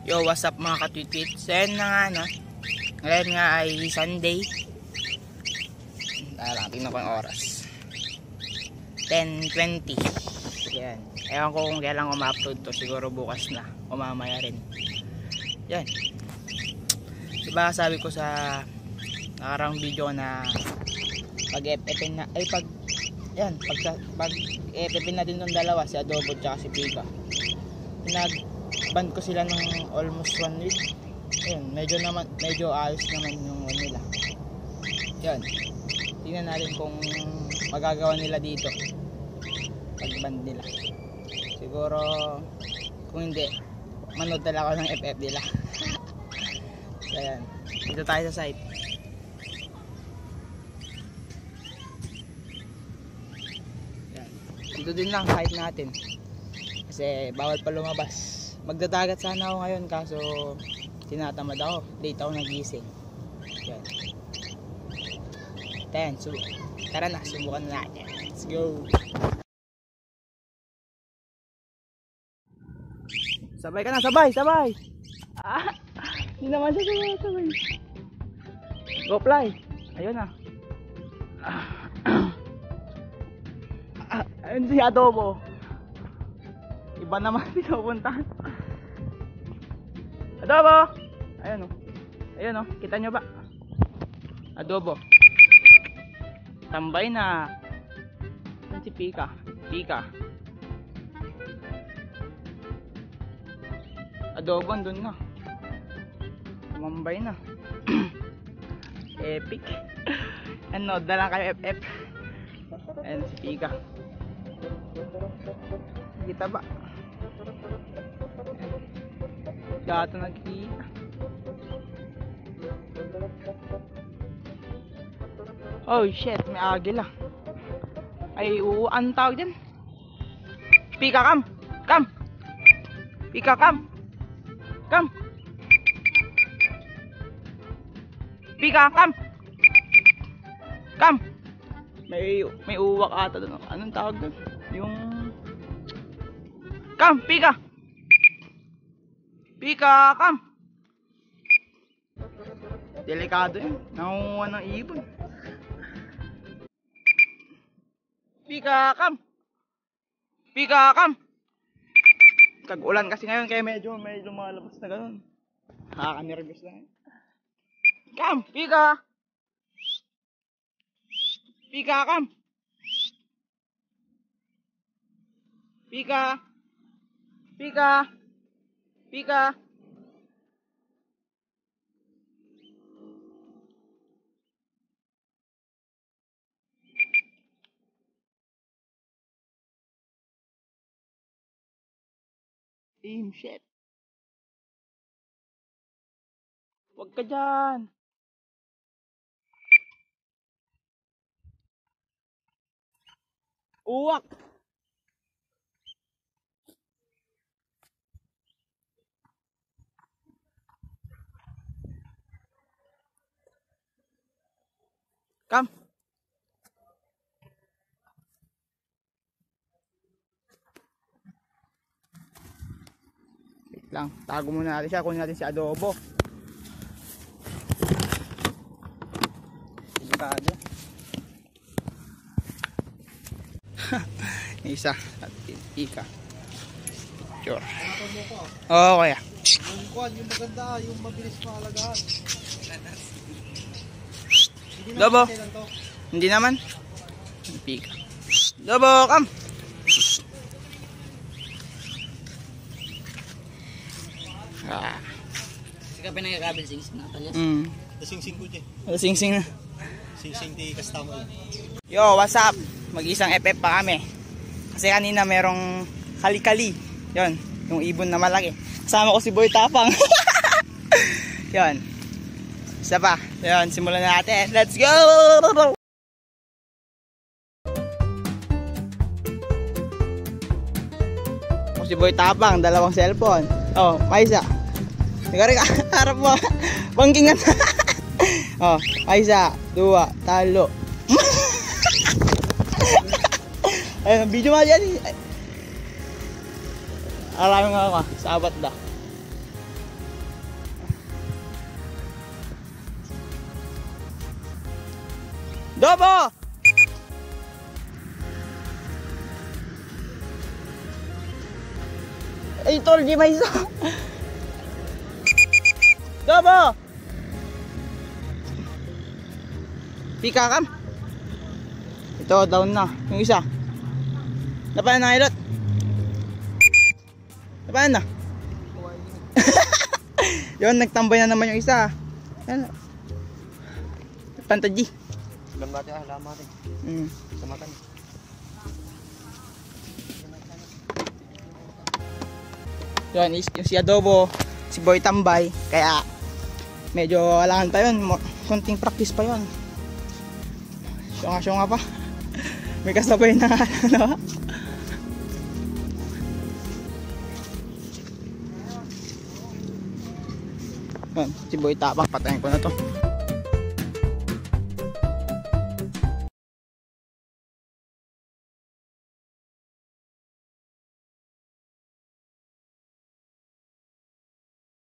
Yo, what's up mga katwitwit? So yan na nga, no? Ngayon nga ay Sunday. Tingnan ko yung oras. 10:20. Yan. Ewan ko kung kailan ko ma-upload to. Siguro bukas na. O mamaya rin. Yan. Diba sabi ko sa nakarang video na pag-FFin na, ay pag FFin natin ng dalawa, si Adobo at si Pika. Nag-band ko sila ng almost 1 week. Ayun, medyo ayos naman yung nila. Yan. Tingnan natin kung magagawa nila dito. Pag-band nila. Siguro, kung hindi, manood na lang ako ng FF nila. So, yan. Dito tayo sa site. Yan. Dito din lang site natin. Kasi bawal pa lumabas. Magdadagat sana ako ngayon kaso tinatamad ako. Late ako nagising. Yan. Tara na, subukan na natin. Let's go! Sabay ka na, sabay! Hindi naman siya sabay. Go fly! Ayun na. Ayun si Adobo. Iba naman pinupuntahan. Adobo! Ayun o. Ayun o, kita nyo ba? Adobo. Tambay na. Yan si Pika. Adobo andun na. Tumambay na. Epic. Ano, dala kayo FF. Ayan si Pika. Kita ba? Gato nagkita. Oh shit, may agila. Ay, ang tawag dyan. Pika, come! Pika, come! Pika, come! May uwak ata doon. Anong tawag doon? Yung... Come, Pika! Pika, come! Delikado yun. Nangunguha ng ibon. Pika, come! Kag-ulan kasi ngayon kaya medyo lumalabas na gano'n. Nakaka-nervous na. Come, Pika! Pika, come! Pika! Shit. Huwag ka dyan. Uwak. Come. Lang, tago muna natin siya, kunin natin si Adobo. Delikado. Isa at Pika. Picture. Oo, kaya. Yung maganda, yung mabilis maalagaan. Adobo. Hindi naman. Pika. Adobo, come. Sika pa nagkakabil sing-sing na talyas. Sing-sing ko dyan. Sing-sing na. Sing-sing di customer. Yo, what's up? Mag-isang FF pa kami. Kasi kanina merong kali-kali. Yon, yung ibon na malaki. Kasama ko si Boy Tapang. Yon. Isa pa. Yon, simulan na natin. Let's go! Si Boy Tapang, dalawang cellphone. Oh, Maisa. Nagari ka, harap mo. Bangkingan. Oh, Maisa, 2, talo. Ayun, video nga dyan. Alam nga ako, sabat da. Dobo! Ay, tol, di may isa. Dobo! Pika kam. Ito, down na. Yung isa. Napaan na, Hilot? Napaan na? Yun, nagtambay na naman yung isa. Yan. Pantaji. Lambat ya, lama din. Samakan. Yun, yung si Adobo, si Boy tambay. Kaya, medyo alangan pa yun. Konting practice pa yun. Syunga-syunga pa. May kasabay na ano. Yun, si Boy Tapang, patayin ko na to.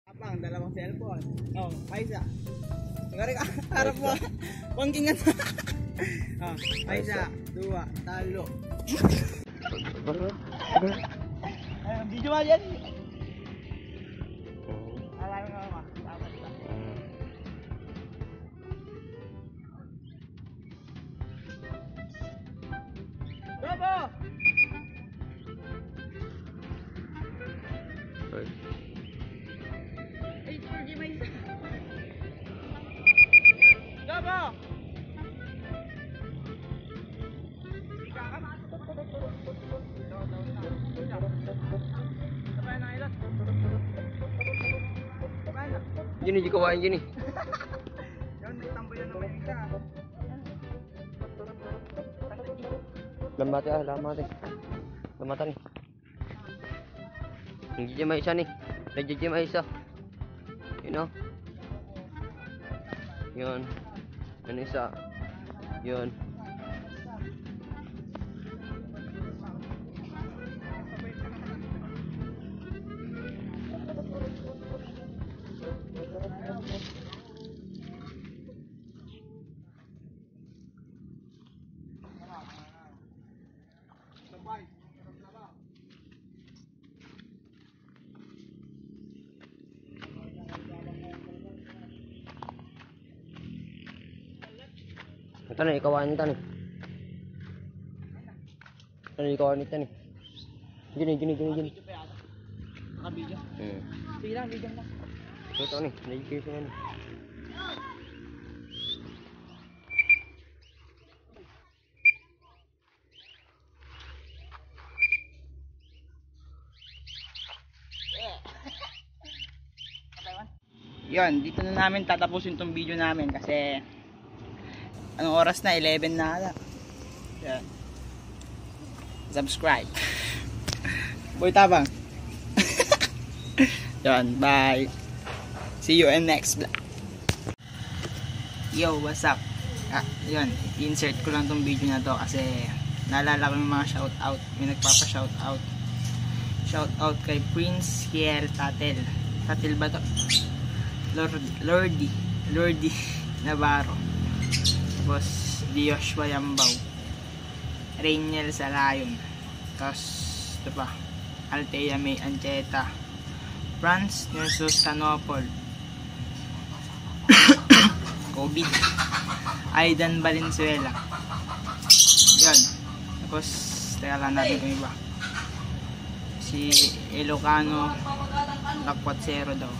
Tapang, dalawang cellphone. Oh, paisa. Nagari ka, harap mo. Pangkingan. Oh, paisa, dua, talo. Ayun, video mo yan. Alam mo nga. Dobo! Ay, hindi may isa. Dobo! Gini juga kawain gini. Yan, may tambayan naman yung isa. Lambat ya, lama din. Lamatan nih. Nandiyan may isa nih. Nandiyan may isa. You know? Yun. Ano isa? Yun. Ito na, ikawan nito nih. Ano ikawan nito nih. Gini. Nakabidyo. Sige lang, bigyan lang. Ito nih, nagkikisa na nih. Yun, dito na namin tatapusin tong video namin kasi anong oras na? 11 na ata. Yan. Subscribe. Boy Tabang. Yan, bye. See you in next vlog. Yo, what's up? Yun, insert ko lang tong video na to kasi naalala ko yung mga shoutout. May nagpapa-shoutout. Shoutout kay Prince Kiel Tatel. Tatel ba to? Lordy Navarro. Tapos Joshua Yambao, Rainiel Salayon, tapos ito pa Altea May Ancheta, Franz Nersos Tanopol, COVID, Aidan Valenzuela. Yun. Tapos teka lang natin yung iba, si Ilocano Lakwatsero daw.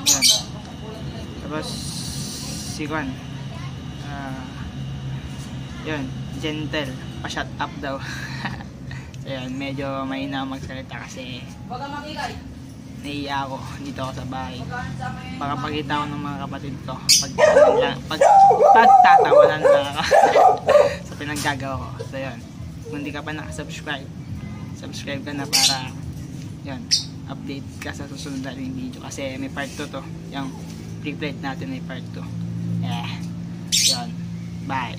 Yun. Tapos si Juan, yun, gentle, pa-shut up daw. So yun, medyo mahina magsalita kasi naiiya ako dito ako sa bahay. Baka pakita ko ng mga kapatid ko pagtatawanan na ako sa pinaggagawa ko. So yun, kung hindi ka pa nakasubscribe, subscribe ka na para yun, update ka sa susunod nating video kasi may part 2 to. Yung pre-plate natin may part 2. Yun, bye.